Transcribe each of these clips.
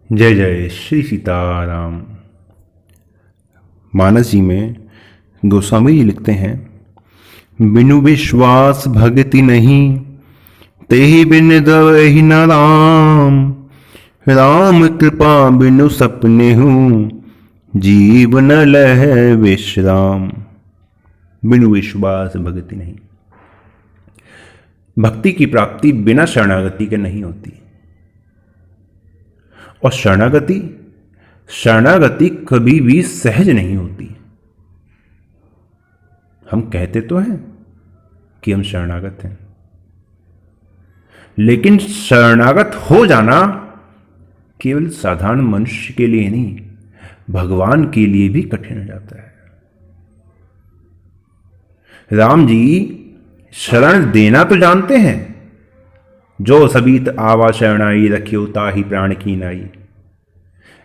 जय जय श्री सीताराम। मानस जी में गोस्वामी जी लिखते हैं, बिनु विश्वास भगति नहीं, तेहि बिन दवहि न राम। राम कृपा बिनु सपने हूँ, जीव न लह विश्राम। बिनु विश्वास भगति नहीं। भक्ति की प्राप्ति बिना शरणागति के नहीं होती। और शरणागति शरणागति कभी भी सहज नहीं होती। हम कहते तो हैं कि हम शरणागत हैं, लेकिन शरणागत हो जाना केवल साधारण मनुष्य के लिए नहीं, भगवान के लिए भी कठिन हो जाता है। राम जी शरण देना तो जानते हैं, जो सबीत आवा शरणाई रखियो ताहि प्राण की नाई।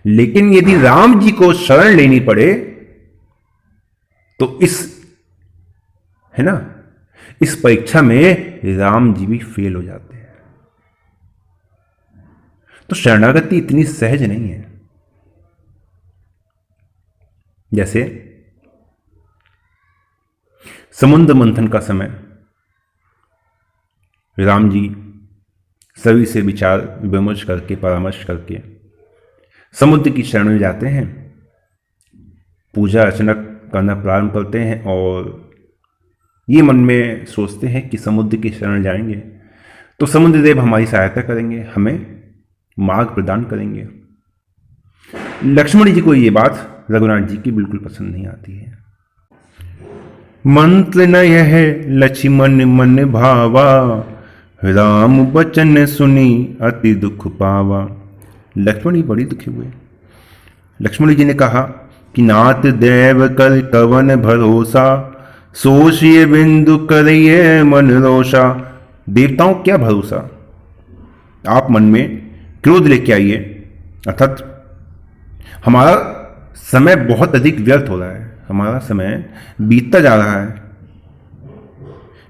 लेकिन यदि राम जी को शरण लेनी पड़े तो इस परीक्षा में राम जी भी फेल हो जाते हैं। तो शरणागति इतनी सहज नहीं है। जैसे समुद्र मंथन का समय, राम जी सभी से विचार विमर्श करके, परामर्श करके समुद्र की शरण में जाते हैं, पूजा अर्चना करना प्रारंभ करते हैं और ये मन में सोचते हैं कि समुद्र की शरण जाएंगे तो समुद्र देव हमारी सहायता करेंगे, हमें मार्ग प्रदान करेंगे। लक्ष्मण जी को ये बात रघुनाथ जी की बिल्कुल पसंद नहीं आती है। मंत्र न यह लक्ष्मण मन भावा, राम बचन सुनी अति दुख पावा। लक्ष्मण जी बड़ी दुखी हुए। लक्ष्मण जी ने कहा कि नाथ देव कर कवन भरोसा, सोचिए बिंदु करिए मन रोषा। देवताओं क्या भरोसा, आप मन में क्रोध लेके आइए, अर्थात हमारा समय बहुत अधिक व्यर्थ हो रहा है, हमारा समय बीतता जा रहा है,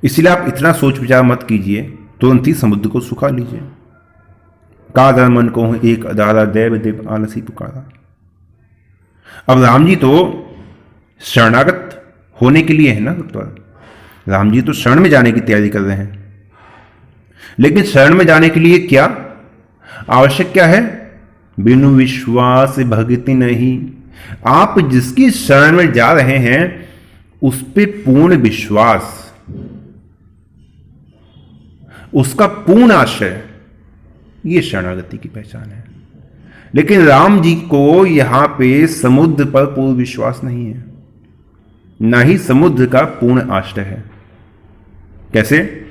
इसलिए आप इतना सोच विचार मत कीजिए, तुरंत ही समुद्र को सुखा लीजिए। कादर मन को एक अदारा देव देव आलसी पुकारा। अब राम जी तो शरणागत होने के लिए है ना, राम जी तो शरण में जाने की तैयारी कर रहे हैं, लेकिन शरण में जाने के लिए क्या आवश्यक क्या है? बिनु विश्वास भक्ति नहीं। आप जिसकी शरण में जा रहे हैं उस पे पूर्ण विश्वास, उसका पूर्ण आश्रय, ये शरणागति की पहचान है। लेकिन राम जी को यहां पे समुद्र पर पूर्ण विश्वास नहीं है, ना ही समुद्र का पूर्ण आश्रय है। कैसे?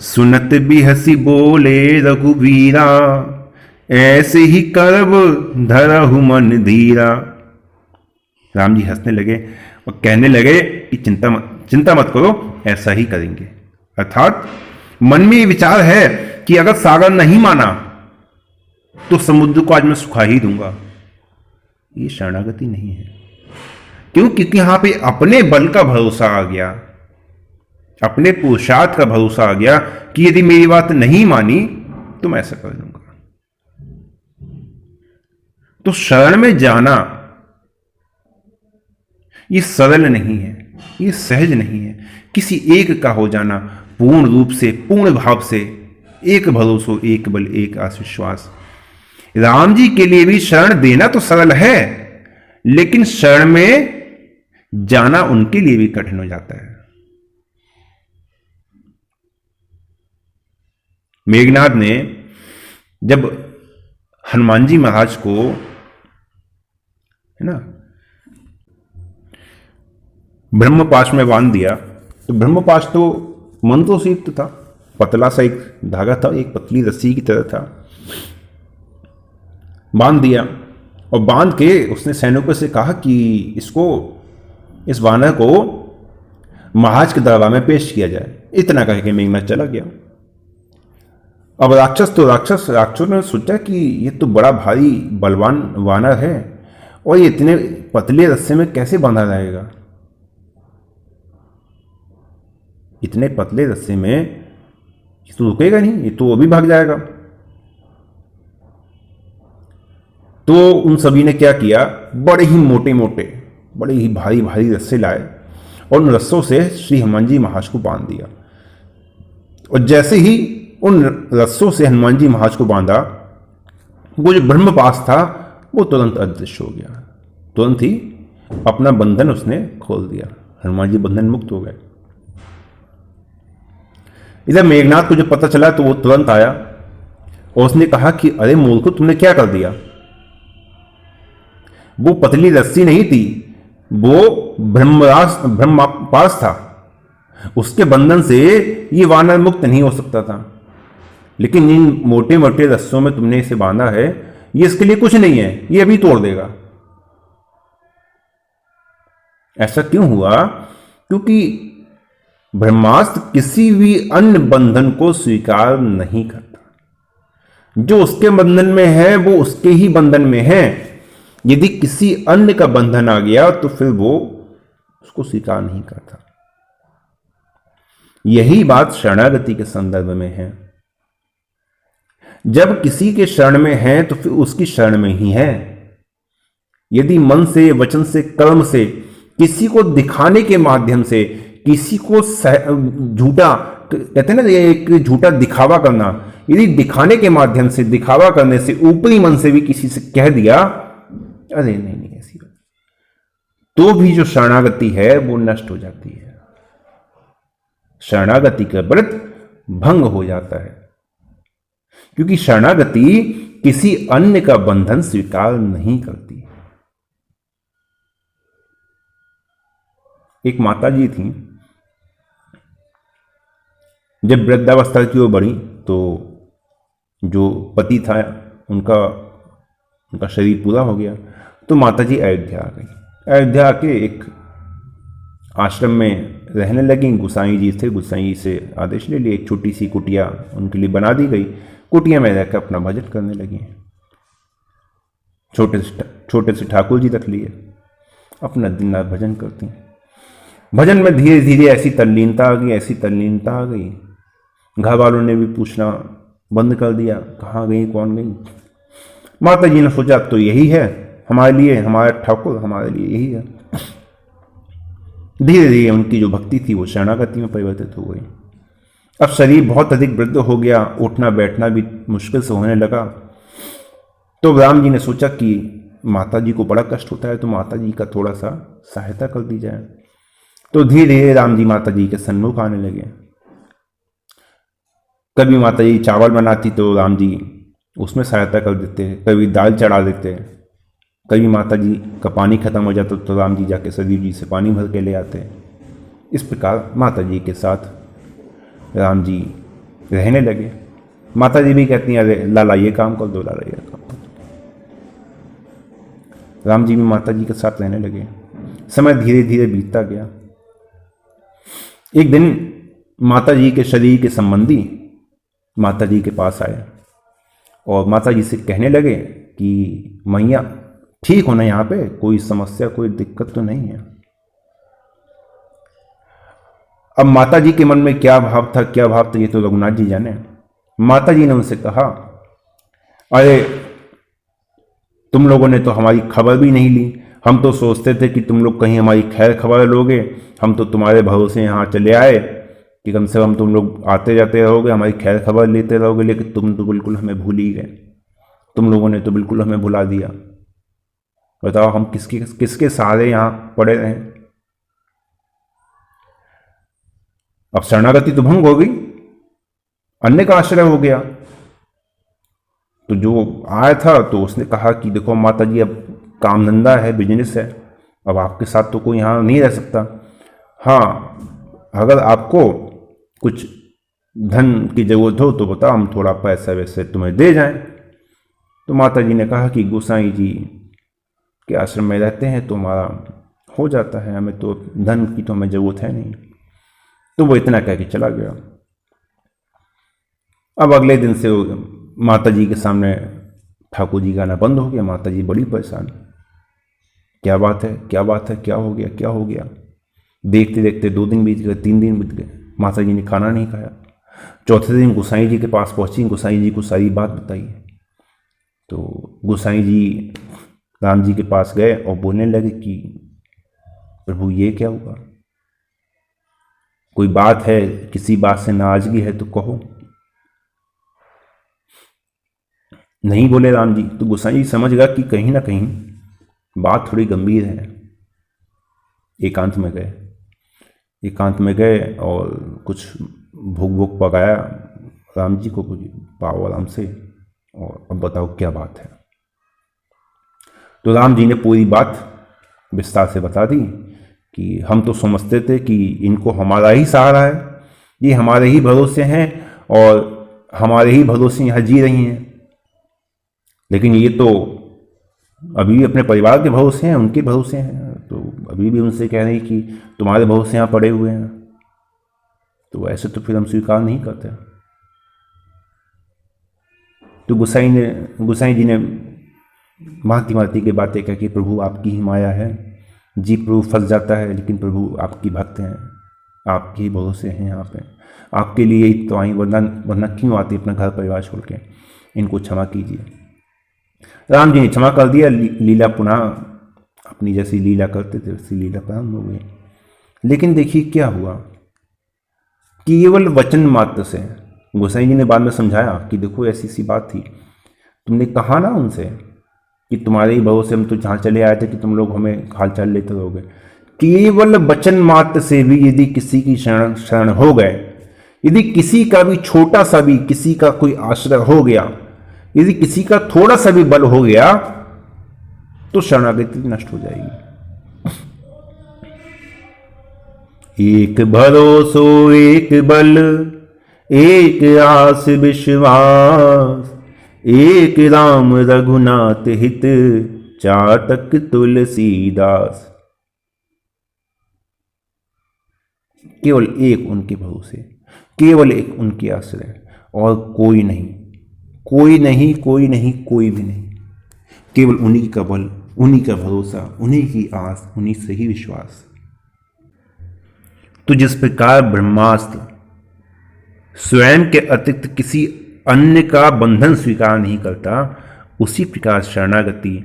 सुनत भी हंसी बोले रघुवीरा, ऐसे ही करब धरहु मन धीरा। राम जी हंसने लगे और कहने लगे कि चिंता मत करो, ऐसा ही करेंगे। अर्थात मन में ये विचार है कि अगर सागर नहीं माना तो समुद्र को आज मैं सुखा ही दूंगा। ये शरणागति नहीं है। क्यों? क्योंकि यहां पे अपने बल का भरोसा आ गया, अपने पुरुषार्थ का भरोसा आ गया कि यदि मेरी बात नहीं मानी तो मैं ऐसा कर दूंगा। तो शरण में जाना ये सरल नहीं है, ये सहज नहीं है। किसी एक का हो जाना पूर्ण रूप से, पूर्ण भाव से, एक भरोसा, एक बल, एक आत्मविश्वास। राम जी के लिए भी शरण देना तो सरल है, लेकिन शरण में जाना उनके लिए भी कठिन हो जाता है। मेघनाद ने जब हनुमान जी महाराज को, है ना, ब्रह्मपाश में बांध दिया, तो ब्रह्मपाश तो मंत्रों से युक्त था, पतला सा एक धागा था, एक पतली रस्सी की तरह था। बांध दिया और बांध के उसने सैनिकों से कहा कि इस वानर को महाराज के दरबार में पेश किया जाए। इतना कह के मेघनाद चला गया। अब राक्षसों ने सोचा कि ये तो बड़ा भारी बलवान वानर है और ये इतने पतले रस्से में कैसे बांधा रहेगा। इतने पतले रस्से में ये तो रुकेगा नहीं, ये तो वो भी भाग जाएगा। तो उन सभी ने क्या किया, बड़े ही मोटे मोटे, बड़े ही भारी भारी रस्से लाए और उन रस्सों से श्री हनुमान जी महाराज को बांध दिया। और जैसे ही उन रस्सों से हनुमान जी महाराज को बांधा, वो जो ब्रह्मपाश था वो तुरंत अदृश्य हो गया। तुरंत ही अपना बंधन उसने खोल दिया, हनुमान जी बंधन मुक्त हो गए। इधर मेघनाथ को जब पता चला तो वो तुरंत आया और उसने कहा कि अरे मूर्ख, तुमने क्या कर दिया। वो पतली रस्सी नहीं थी, वो ब्रह्मपाश था, उसके बंधन से ये वानर मुक्त नहीं हो सकता था। लेकिन इन मोटे मोटे रस्सों में तुमने इसे बांधा है, ये इसके लिए कुछ नहीं है, ये अभी तोड़ देगा। ऐसा क्यों हुआ? क्योंकि ब्रह्मास्त्र किसी भी अन्य बंधन को स्वीकार नहीं करता। जो उसके बंधन में है वो उसके ही बंधन में है। यदि किसी अन्य का बंधन आ गया तो फिर वो उसको स्वीकार नहीं करता। यही बात शरणागति के संदर्भ में है। जब किसी के शरण में है तो फिर उसकी शरण में ही है। यदि मन से, वचन से, कर्म से किसी को दिखाने के माध्यम से, किसी को झूठा, कहते हैं ना, ये एक झूठा दिखावा करना, यदि दिखाने के माध्यम से, दिखावा करने से, ऊपरी मन से भी किसी से कह दिया अरे नहीं ऐसी बात, तो भी जो शरणागति है वो नष्ट हो जाती है। शरणागति का व्रत भंग हो जाता है, क्योंकि शरणागति किसी अन्य का बंधन स्वीकार नहीं करती। एक माता जी थी, जब वृद्धावस्था की ओर बढ़ी तो जो पति था उनका शरीर पूरा हो गया, तो माता जी अयोध्या आ गई। अयोध्या आके एक आश्रम में रहने लगी। गुसाई जी थे, गुसाई जी से आदेश ले लिए, एक छोटी सी कुटिया उनके लिए बना दी गई। कुटिया में रहकर अपना भजन करने लगी। छोटे से ठाकुर जी रख लिए, अपना दिन रात भजन करती। भजन में धीरे धीरे ऐसी तल्लीनता आ गई, घर वालों ने भी पूछना बंद कर दिया, कहाँ गई, कौन गई। माता जी ने सोचा तो यही है हमारे लिए, हमारा ठाकुर हमारे लिए यही है। धीरे धीरे उनकी जो भक्ति थी वो शरणागति में परिवर्तित हो गई। अब शरीर बहुत अधिक वृद्ध हो गया, उठना बैठना भी मुश्किल से होने लगा। तो राम जी ने सोचा कि माता जी को बड़ा कष्ट होता है, तो माता जी का थोड़ा सा सहायता कर दी जाए। तो धीरे धीरे राम जी माता जी के सन्मुख आने लगे। कभी माता जी चावल बनाती तो राम जी उसमें सहायता कर देते, कभी दाल चढ़ा देते, कभी माता जी का पानी खत्म हो जाता तो राम जी जाके सरयू जी से पानी भर के ले आते। इस प्रकार माता जी के साथ राम जी रहने लगे। माता जी भी कहती हैं अरे लाला ये काम कर दो, लाला ये काम कर दो। राम जी भी माता जी के साथ रहने लगे। समय धीरे धीरे बीतता गया। एक दिन माता जी के शरीर के संबंधी माता जी के पास आए और माता जी से कहने लगे कि मैया ठीक हो ना, यहाँ पे कोई समस्या, कोई दिक्कत तो नहीं है। अब माता जी के मन में क्या भाव था ये तो रघुनाथ जी जाने। माता जी ने उनसे कहा अरे तुम लोगों ने तो हमारी खबर भी नहीं ली, हम तो सोचते थे कि तुम लोग कहीं हमारी खैर खबर लोगे। हम तो तुम्हारे भरोसे यहाँ चले आए कि कम से कम तुम लोग आते जाते रहोगे, हमारी खैर खबर लेते रहोगे, लेकिन तुम तो बिल्कुल हमें भूल ही गए। तुम लोगों ने तो बिल्कुल हमें भुला दिया। बताओ हम किसके सहारे यहाँ पड़े रहे। अब शरणागति तो भंग हो गई, अन्य का आश्रय हो गया। तो जो आया था तो उसने कहा कि देखो माता जी, अब काम धंधा है, बिजनेस है, अब आपके साथ तो कोई यहाँ नहीं रह सकता। हाँ, अगर आपको कुछ धन की जरूरत हो तो बताओ, हम थोड़ा पैसा वैसे तुम्हें दे जाएं। तो माता जी ने कहा कि गोसाई जी के आश्रम में रहते हैं तो हमारा हो जाता है, हमें तो धन की तो हमें जरूरत है नहीं। तो वो इतना कह के चला गया। अब अगले दिन से माता जी के सामने ठाकुर जी का आना बंद हो गया। माता जी बड़ी परेशान, क्या बात है, क्या बात है, क्या हो गया, क्या हो गया। देखते देखते 2 दिन बीत गए, 3 दिन बीत गए, माता जी ने खाना नहीं खाया। चौथे दिन गोसाई जी के पास पहुंची, गोसाई जी को सारी बात बताई। तो गोसाई जी राम जी के पास गए और बोलने लगे कि प्रभु ये क्या हुआ, कोई बात है, किसी बात से नाराजगी है तो कहो। नहीं बोले राम जी। तो गोसाई जी समझ गया कि कहीं ना कहीं बात थोड़ी गंभीर है। एकांत में गए और कुछ भोग भोग पकाया राम जी को, कुछ पाओ आराम से, और अब बताओ क्या बात है। तो राम जी ने पूरी बात विस्तार से बता दी कि हम तो समझते थे कि इनको हमारा ही सहारा है, ये हमारे ही भरोसे हैं और हमारे ही भरोसे यहाँ जी रही हैं, लेकिन ये तो अभी भी अपने परिवार के भरोसे हैं, उनके भरोसे हैं, तो अभी भी उनसे कह रहे हैं कि तुम्हारे भरोसे यहाँ पड़े हुए हैं, तो ऐसे तो फिर हम स्वीकार नहीं करते। तो गोसाई जी ने भांति भांति की बातें कह कि प्रभु आपकी ही माया है, जी प्रभु फंस जाता है, लेकिन प्रभु आपकी भक्त हैं, आपके ही भरोसे हैं यहाँ पे, आपके लिए ही तो आई, वरना क्यों आती अपना घर परिवार छोड़ के, इनको क्षमा कीजिए। राम जी ने क्षमा कर दिया। लीला पुनः अपनी जैसी लीला करते थे वैसी लीला प्रारंभ हो गई। लेकिन देखिए क्या हुआ, केवल वचन मात्र से गोसाई जी ने बाद में समझाया कि देखो ऐसी सी बात थी, तुमने कहा ना उनसे कि तुम्हारे ही भरोसे हम तो जहाँ चले आए थे कि तुम लोग हमें हालचाल लेते रहोगे। केवल वचन मात्र से भी यदि किसी की शरण हो गए, यदि किसी का भी छोटा सा भी किसी का कोई आश्रय हो गया, यदि किसी का थोड़ा सा भी बल हो गया, तो शरणागति नष्ट हो जाएगी। एक भरोसो एक बल, एक आस विश्वास, एक राम रघुनाथ हित, चातक तुलसीदास। केवल एक उनके भरोसे, केवल एक उनके आश्रय, और कोई नहीं, कोई नहीं, कोई नहीं, कोई भी नहीं, केवल उन्हीं का बल, उन्हीं का भरोसा, उन्हीं की आस, उन्हीं से ही विश्वास। तो जिस प्रकार ब्रह्मास्त्र स्वयं के अतिरिक्त किसी अन्य का बंधन स्वीकार नहीं करता, उसी प्रकार शरणागति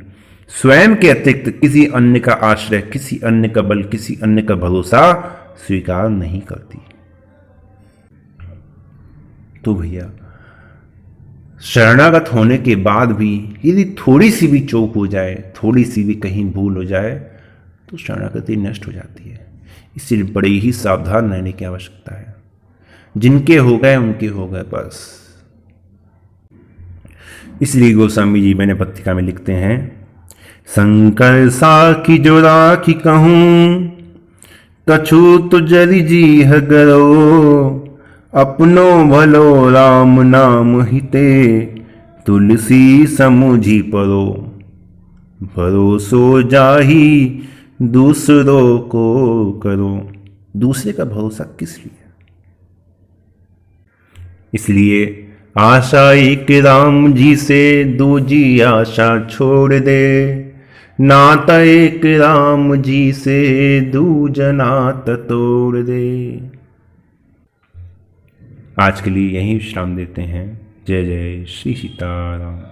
स्वयं के अतिरिक्त किसी अन्य का आश्रय, किसी अन्य का बल, किसी अन्य का भरोसा स्वीकार नहीं करती। तो भैया शरणागत होने के बाद भी यदि थोड़ी सी भी चूक हो जाए, थोड़ी सी भी कहीं भूल हो जाए, तो शरणागति नष्ट हो जाती है। इसलिए बड़े ही सावधान रहने की आवश्यकता है। जिनके हो गए उनके हो गए बस। इसलिए गोस्वामी जी मैंने पत्रिका में लिखते हैं, शंकर साखी जो राखी कहूं, कछु तो जरि जीह गरो, अपनो भलो राम नाम हिते, तुलसी समुझी परो, भरोसो जाही दूसरों को करो। दूसरे का भरोसा किस लिए? इसलिए आशा एक राम जी से, दूजी आशा छोड़ दे, नाता एक राम जी से, दूजा नाता तोड़ दे। आज के लिए यही विश्राम देते हैं। जय जय श्री सीताराम।